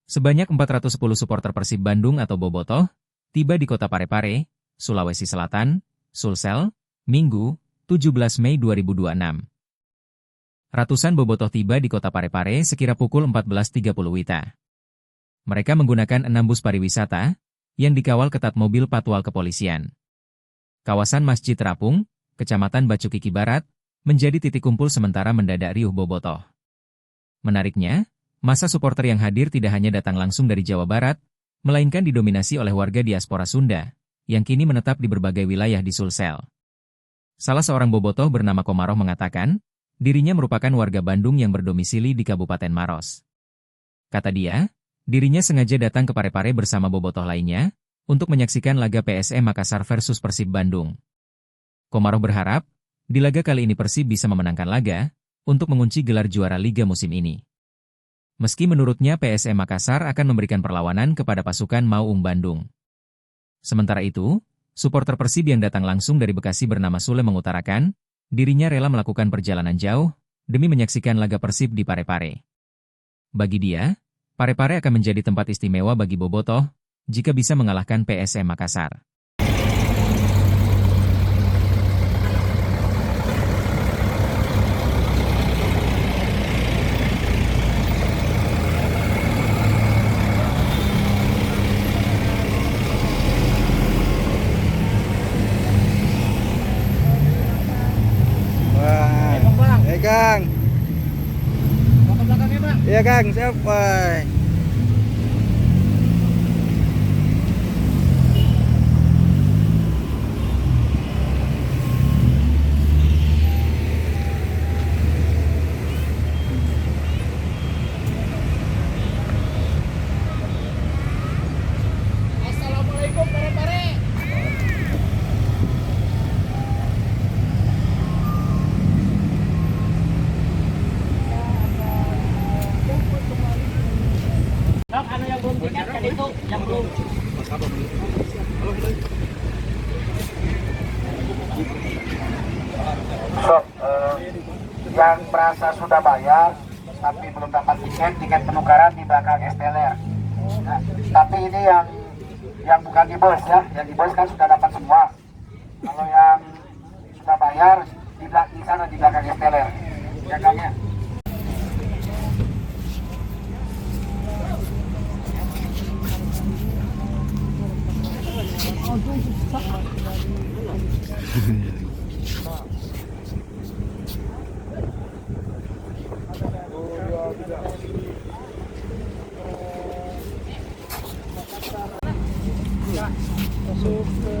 Sebanyak 410 supporter Persib Bandung atau Bobotoh tiba di kota Parepare, Sulawesi Selatan, Sulsel, Minggu, 17 Mei 2026. Ratusan Bobotoh tiba di kota Parepare sekira pukul 14.30 WITA. Mereka menggunakan 6 bus pariwisata yang dikawal ketat mobil patwal kepolisian. Kawasan Masjid Terapung, Kecamatan Bacukiki Barat, menjadi titik kumpul sementara mendadak riuh Bobotoh. Menariknya, massa supporter yang hadir tidak hanya datang langsung dari Jawa Barat, melainkan didominasi oleh warga diaspora Sunda, yang kini menetap di berbagai wilayah di Sulsel. Salah seorang Bobotoh bernama Komaroh mengatakan, dirinya merupakan warga Bandung yang berdomisili di Kabupaten Maros. Kata dia, dirinya sengaja datang ke Parepare bersama Bobotoh lainnya, untuk menyaksikan laga PSM Makassar versus Persib Bandung. Komaroh berharap, di laga kali ini Persib bisa memenangkan laga, untuk mengunci gelar juara Liga musim ini. Meski menurutnya PSM Makassar akan memberikan perlawanan kepada pasukan Maung Bandung. Sementara itu, supporter Persib yang datang langsung dari Bekasi bernama Sule mengutarakan, dirinya rela melakukan perjalanan jauh, demi menyaksikan laga Persib di Parepare. Bagi dia, Parepare akan menjadi tempat istimewa bagi Bobotoh, jika bisa mengalahkan PSM Makassar. Kang. Mau ke belakangnya, Bang? Iya, Kang. Siap, Pak. Assalamualaikum, Parepare. Yang belum tiket kan itu, yang belum. Yang merasa sudah bayar tapi belum dapat tiket penukaran di belakang STLR. Nah, tapi ini yang bukan di bus ya, yang di bus kan sudah dapat semua. Kalau yang sudah bayar di sana di belakang STLR. Ya Kang ya. Masuk ke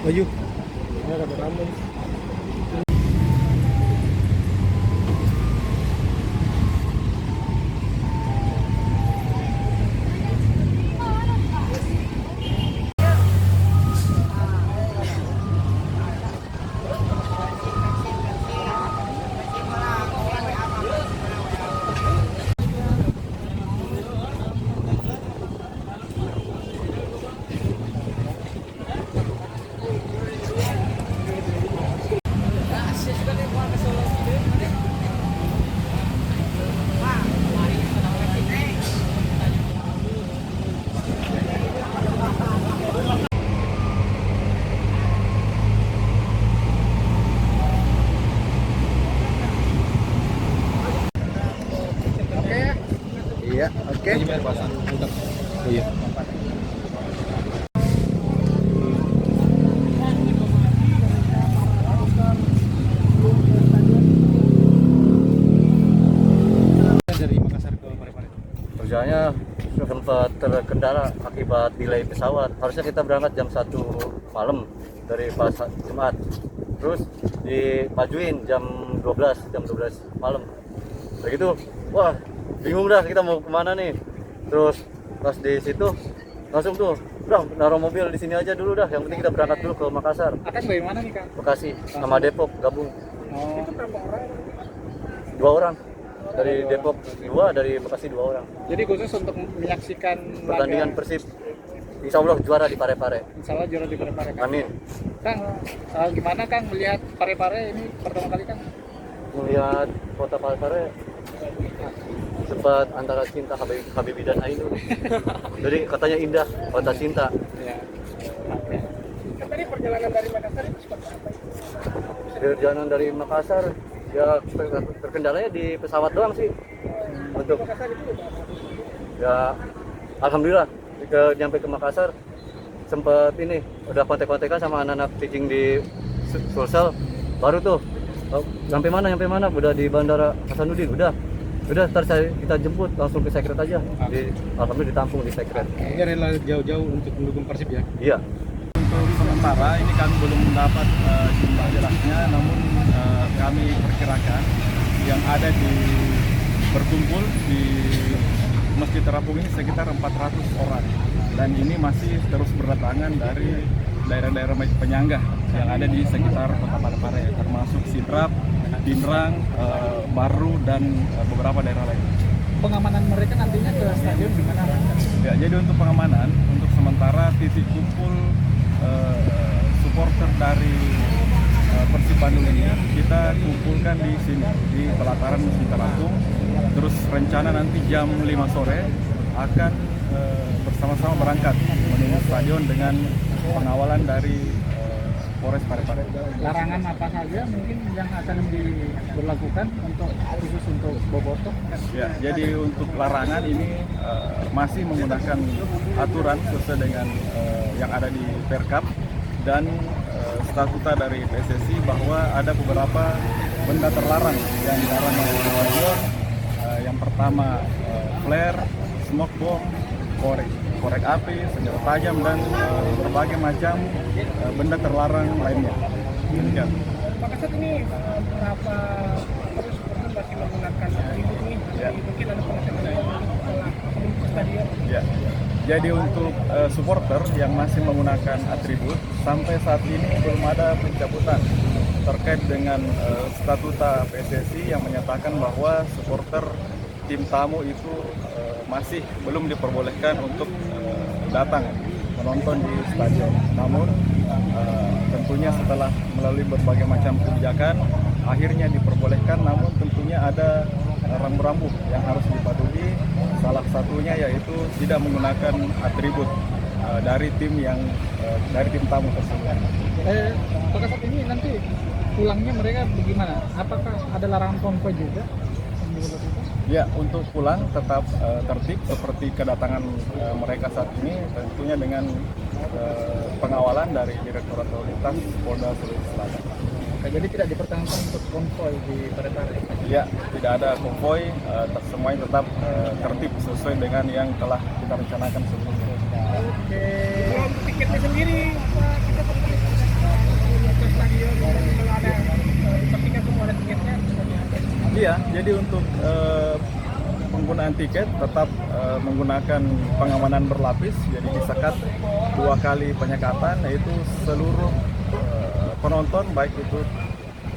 baju. Ini ada rambut. Ya, oke. Oh iya. Dari Makassar ke Parepare. Perjalanannya sempat terkendala akibat delay pesawat. Harusnya kita berangkat jam 1 malam dari pas Jumat. Terus dimajuin jam 12 malam. Begitu, wah bingung dah kita mau kemana nih. Terus pas di situ langsung tuh, udah naruh mobil di sini aja dulu dah. Yang penting kita berangkat dulu ke Makassar. Akan dari mana nih Kang? Bekasi sama Depok gabung. Oh, 2 orang. Dari Depok 2, dari Bekasi 2 orang. jadi khusus untuk menyaksikan Pertandingan laga. Persib. Insya Allah juara di Parepare. Insya Allah juara di Parepare Kang. Amin. Kang, gimana Kang melihat Parepare ini pertama kali Kang? Melihat kota Parepare sempat antara cinta Habibie dan Ainun. Jadi katanya indah, kota cinta. Ya. Tadi perjalanan dari Makassar itu seperti apa? Perjalanan dari Makassar ya terkendalanya di pesawat doang sih. Untuk Makassar itu ya alhamdulillah nyampe ke Makassar sempet ini udah kontek-kontekan sama anak-anak pitching di Sulsel, baru tuh sampai mana udah di Bandara Hasanuddin, udah ntar kita jemput langsung ke Sekret aja. Alhamdulillah ditampung di Sekret. Ini rela jauh-jauh untuk mendukung Persib ya. Iya. Untuk sementara ini kami belum mendapat jumlah jelasnya, namun kami perkirakan yang ada berkumpul di Masjid Terapung ini sekitar 400 orang, dan ini masih terus berdatangan dari daerah-daerah penyangga yang ada di sekitar kota Parepare, termasuk Sidrap, Dinrang, Baru, dan beberapa daerah lain. Pengamanan mereka nantinya ke stadion gimana? Ya, jadi untuk pengamanan, untuk sementara titik kumpul supporter dari Persib Bandung ini kita kumpulkan di sini di pelataran Masjid Terapung. Terus rencana nanti jam 5 sore akan bersama-sama berangkat menuju stadion dengan pengawalan dari Polres Parepare. Larangan apa saja mungkin yang akan diberlakukan khusus untuk bobotoh? Ya, jadi untuk larangan ini masih menggunakan aturan sesuai dengan yang ada di Perkap dan statuta dari PSSI bahwa ada beberapa benda terlarang yang dilarang oleh stadion. Yang pertama flare, smoke bomb, korek api, senjata tajam, dan berbagai macam benda terlarang lainnya. Demikian. Makassar ini berapa terus supporter masih menggunakan atribut ini? Ya. Mungkin ada pengesahan untuk stadion. Ya. Jadi untuk supporter yang masih menggunakan atribut, sampai saat ini belum ada pencabutan terkait dengan statuta PSSI yang menyatakan bahwa supporter tim tamu itu masih belum diperbolehkan untuk datang menonton di stadion. Namun tentunya setelah melalui berbagai macam kebijakan, akhirnya diperbolehkan, namun tentunya ada rambu-rambu yang harus dipatuhi. Salah satunya yaitu tidak menggunakan atribut dari tim tamu tersebut. Makassar ini nanti pulangnya mereka bagaimana? Apakah ada larangan konvoy juga? Ya, untuk pulang tetap tertib seperti kedatangan mereka saat ini, tentunya dengan pengawalan dari Direktorat Lalu Lintas Polda Sulawesi Selatan. Jadi tidak dipertahankan untuk konvoy di Parepare? Ya, tidak ada konvoy, semuanya tetap tertib sesuai dengan yang telah kita rencanakan sebelumnya. Oke. Kalau untuk tiketnya sendiri, apa kita perlu ke stadion kalau ada ketika semua ada tiketnya? Iya, jadi untuk penggunaan tiket tetap menggunakan pengamanan berlapis, jadi disekat 2 kali penyekatan, yaitu seluruh penonton, baik itu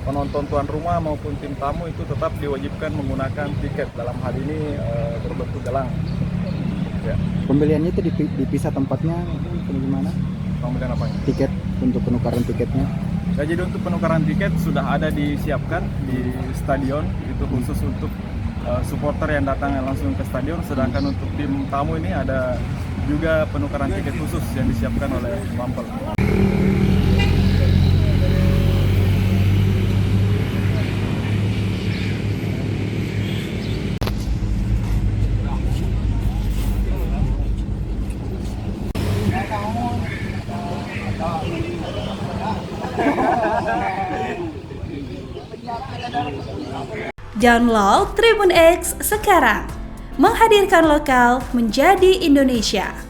penonton tuan rumah maupun tim tamu, itu tetap diwajibkan menggunakan tiket, dalam hal ini berbentuk gelang. Ya. Pembeliannya itu dipisah tempatnya gimana? Pembelian apa? Tiket untuk penukaran tiketnya? Ya, jadi untuk penukaran tiket sudah ada disiapkan di stadion, itu khusus untuk supporter yang datang langsung ke stadion. Sedangkan untuk tim tamu ini ada juga penukaran tiket khusus yang disiapkan oleh Mampel. Download Tribun X sekarang, menghadirkan lokal menjadi Indonesia.